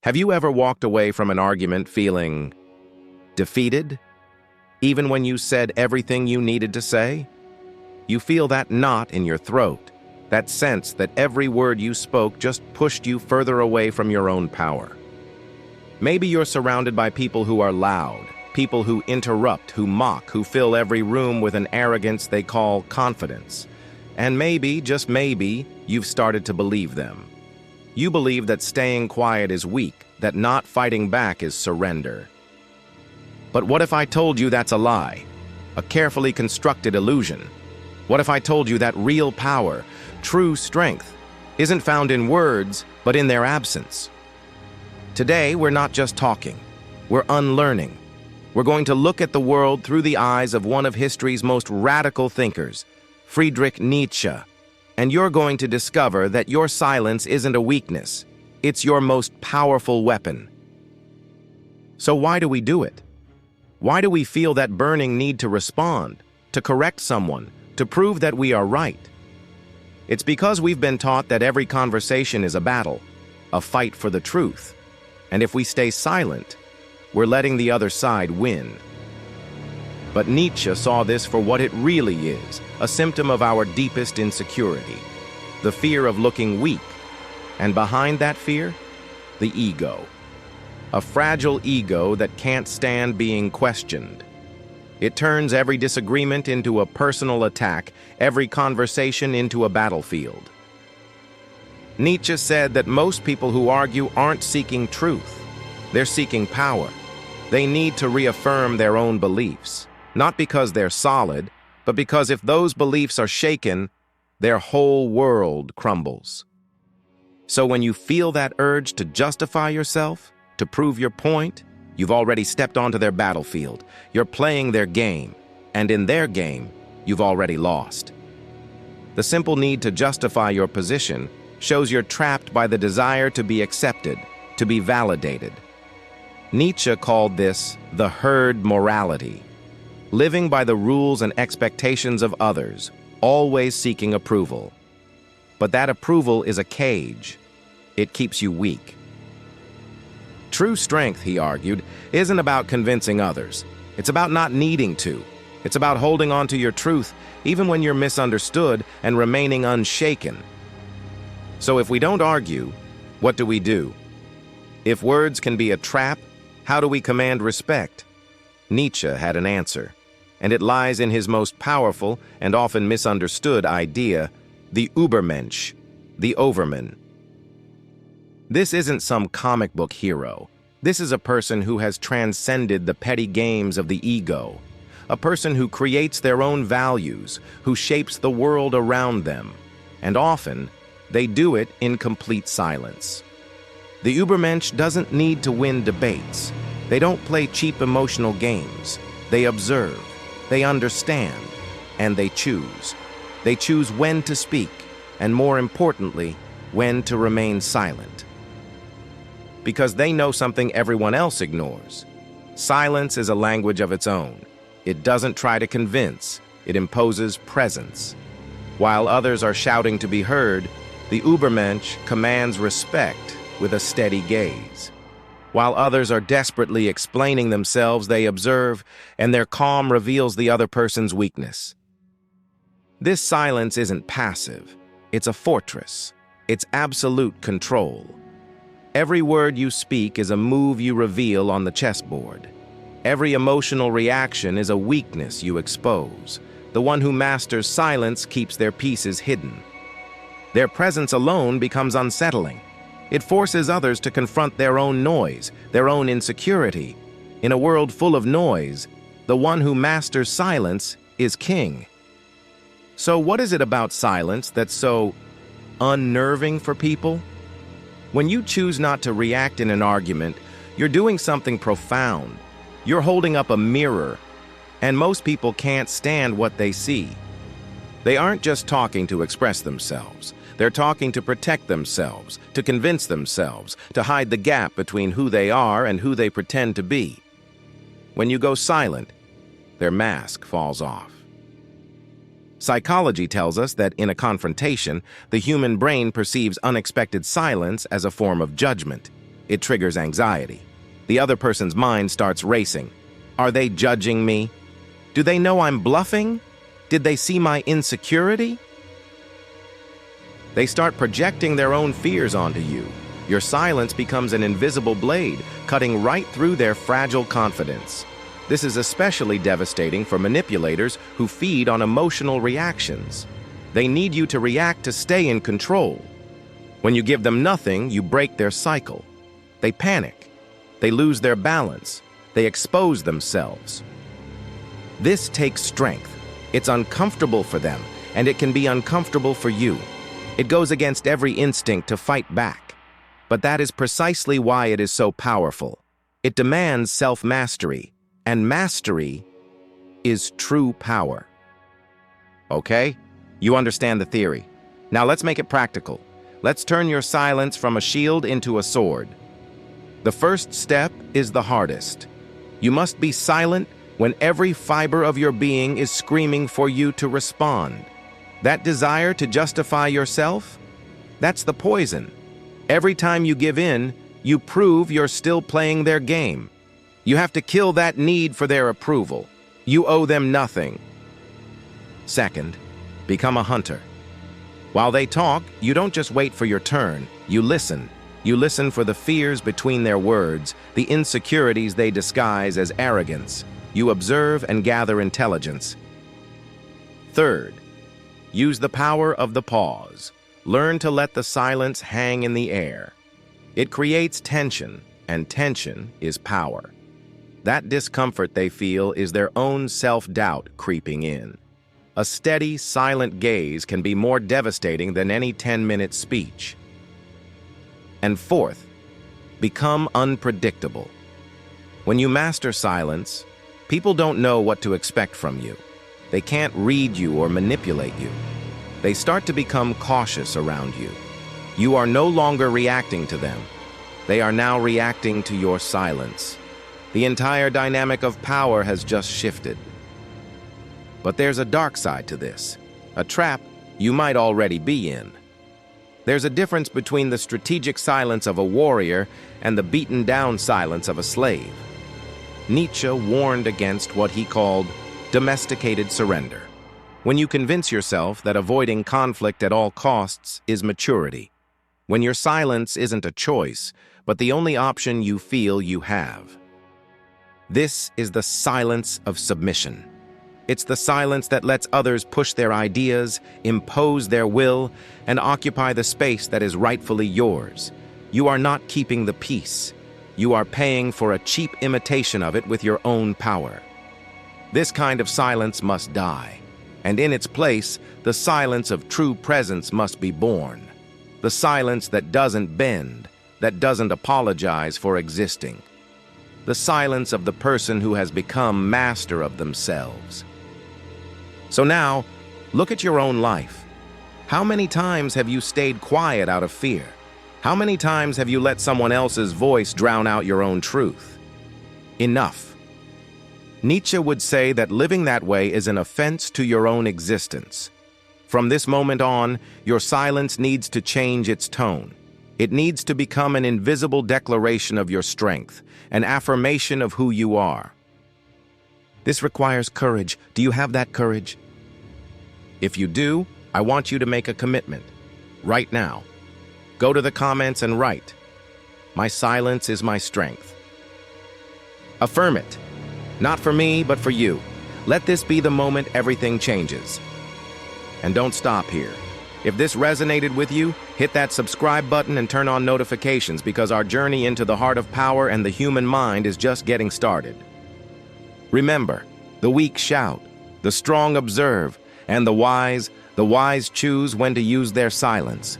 Have you ever walked away from an argument feeling defeated, even when you said everything you needed to say? You feel that knot in your throat, that sense that every word you spoke just pushed you further away from your own power. Maybe you're surrounded by people who are loud, people who interrupt, who mock, who fill every room with an arrogance they call confidence. And maybe, just maybe, you've started to believe them. You believe that staying quiet is weak, that not fighting back is surrender. But what if I told you that's a lie, a carefully constructed illusion? What if I told you that real power, true strength, isn't found in words, but in their absence? Today, we're not just talking, we're unlearning. We're going to look at the world through the eyes of one of history's most radical thinkers, Friedrich Nietzsche. And you're going to discover that your silence isn't a weakness, it's your most powerful weapon. So why do we do it? Why do we feel that burning need to respond, to correct someone, to prove that we are right? It's because we've been taught that every conversation is a battle, a fight for the truth. And if we stay silent, we're letting the other side win. But Nietzsche saw this for what it really is, a symptom of our deepest insecurity, the fear of looking weak, and behind that fear, the ego. A fragile ego that can't stand being questioned. It turns every disagreement into a personal attack, every conversation into a battlefield. Nietzsche said that most people who argue aren't seeking truth, they're seeking power. They need to reaffirm their own beliefs. Not because they're solid, but because if those beliefs are shaken, their whole world crumbles. So when you feel that urge to justify yourself, to prove your point, you've already stepped onto their battlefield. You're playing their game, and in their game, you've already lost. The simple need to justify your position shows you're trapped by the desire to be accepted, to be validated. Nietzsche called this the herd morality. Living by the rules and expectations of others, always seeking approval. But that approval is a cage. It keeps you weak. True strength, he argued, isn't about convincing others. It's about not needing to. It's about holding on to your truth, even when you're misunderstood, and remaining unshaken. So if we don't argue, what do? If words can be a trap, how do we command respect? Nietzsche had an answer. And it lies in his most powerful and often misunderstood idea, the Übermensch, the overman. This isn't some comic book hero. This is a person who has transcended the petty games of the ego, a person who creates their own values, who shapes the world around them, and often they do it in complete silence. The Übermensch doesn't need to win debates. They don't play cheap emotional games. They observe. They understand, and they choose. They choose when to speak, and more importantly, when to remain silent. Because they know something everyone else ignores. Silence is a language of its own. It doesn't try to convince, it imposes presence. While others are shouting to be heard, the Übermensch commands respect with a steady gaze. While others are desperately explaining themselves, they observe, and their calm reveals the other person's weakness. This silence isn't passive. It's a fortress. It's absolute control. Every word you speak is a move you reveal on the chessboard. Every emotional reaction is a weakness you expose. The one who masters silence keeps their pieces hidden. Their presence alone becomes unsettling. It forces others to confront their own noise, their own insecurity. In a world full of noise, the one who masters silence is king. So what is it about silence that's so unnerving for people? When you choose not to react in an argument, you're doing something profound. You're holding up a mirror, and most people can't stand what they see. They aren't just talking to express themselves. They're talking to protect themselves, to convince themselves, to hide the gap between who they are and who they pretend to be. When you go silent, their mask falls off. Psychology tells us that in a confrontation, the human brain perceives unexpected silence as a form of judgment. it triggers anxiety. The other person's mind starts racing. Are they judging me? Do they know I'm bluffing? Did they see my insecurity? They start projecting their own fears onto you. Your silence becomes an invisible blade, cutting right through their fragile confidence. This is especially devastating for manipulators who feed on emotional reactions. They need you to react to stay in control. When you give them nothing, you break their cycle. They panic. They lose their balance. They expose themselves. This takes strength. It's uncomfortable for them, and it can be uncomfortable for you. It goes against every instinct to fight back. But that is precisely why it is so powerful. It demands self-mastery, and mastery is true power. Okay? You understand the theory. Now let's make it practical. Let's turn your silence from a shield into a sword. The first step is the hardest. You must be silent when every fiber of your being is screaming for you to respond. That desire to justify yourself? That's the poison. Every time you give in, you prove you're still playing their game. You have to kill that need for their approval. You owe them nothing. Second, become a hunter. While they talk, you don't just wait for your turn. You listen. You listen for the fears between their words, the insecurities they disguise as arrogance. You observe and gather intelligence. Third, use the power of the pause. Learn to let the silence hang in the air. It creates tension, and tension is power. That discomfort they feel is their own self-doubt creeping in. A steady, silent gaze can be more devastating than any 10-minute speech. And fourth, become unpredictable. When you master silence, people don't know what to expect from you. They can't read you or manipulate you. They start to become cautious around you. You are no longer reacting to them. They are now reacting to your silence. The entire dynamic of power has just shifted. But there's a dark side to this, a trap you might already be in. There's a difference between the strategic silence of a warrior and the beaten-down silence of a slave. Nietzsche warned against what he called domesticated surrender. When you convince yourself that avoiding conflict at all costs is maturity. When your silence isn't a choice, but the only option you feel you have. This is the silence of submission. It's the silence that lets others push their ideas, impose their will, and occupy the space that is rightfully yours. You are not keeping the peace. You are paying for a cheap imitation of it with your own power. This kind of silence must die, and in its place, the silence of true presence must be born. The silence that doesn't bend, that doesn't apologize for existing. The silence of the person who has become master of themselves. So now, look at your own life. How many times have you stayed quiet out of fear? How many times have you let someone else's voice drown out your own truth? Enough. Nietzsche would say that living that way is an offense to your own existence. From this moment on, your silence needs to change its tone. It needs to become an invisible declaration of your strength, an affirmation of who you are. This requires courage. Do you have that courage? If you do, I want you to make a commitment. Right now. Go to the comments and write, "My silence is my strength." Affirm it. Not for me, but for you. Let this be the moment everything changes. And don't stop here. If this resonated with you, hit that subscribe button and turn on notifications because our journey into the heart of power and the human mind is just getting started. Remember, the weak shout, the strong observe, and the wise choose when to use their silence.